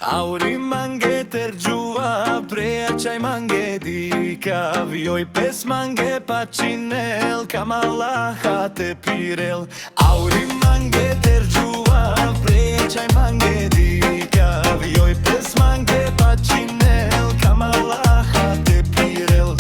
Auri mange tergiua, preacai mange dica, vioi pes mange pacinel, kamalaha te pirel. Auri mange tergiua, preacai mange dica, vioi pes mange pacinel, kamalaha te pirel.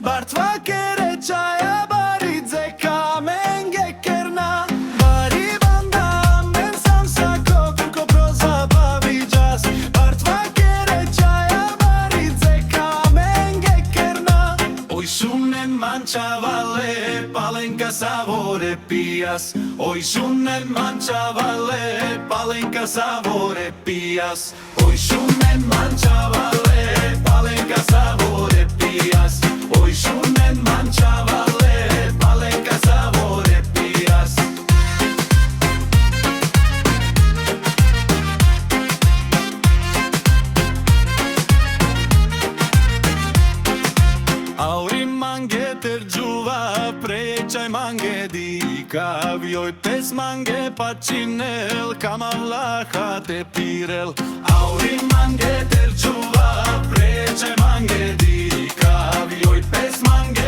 Bartva kere čaja baridze kamenge kerna. Bari banda men sam sako kurko prozabavi jazz. Bartva kere čaja baridze kamenge kerna. Oj sunen manchavale palenka savore pias. Oj sunen manchavale palenka savore pias. Oj sunen manchavale palenka savore pias. Oj sunen manchavale palenka savore pias. Auri mange tergiuva, preacai mange dica, vioi pes mange pacinel, kamalaha te pirel. Auri mange tergiuva, preacai mange dica, vioi pes mange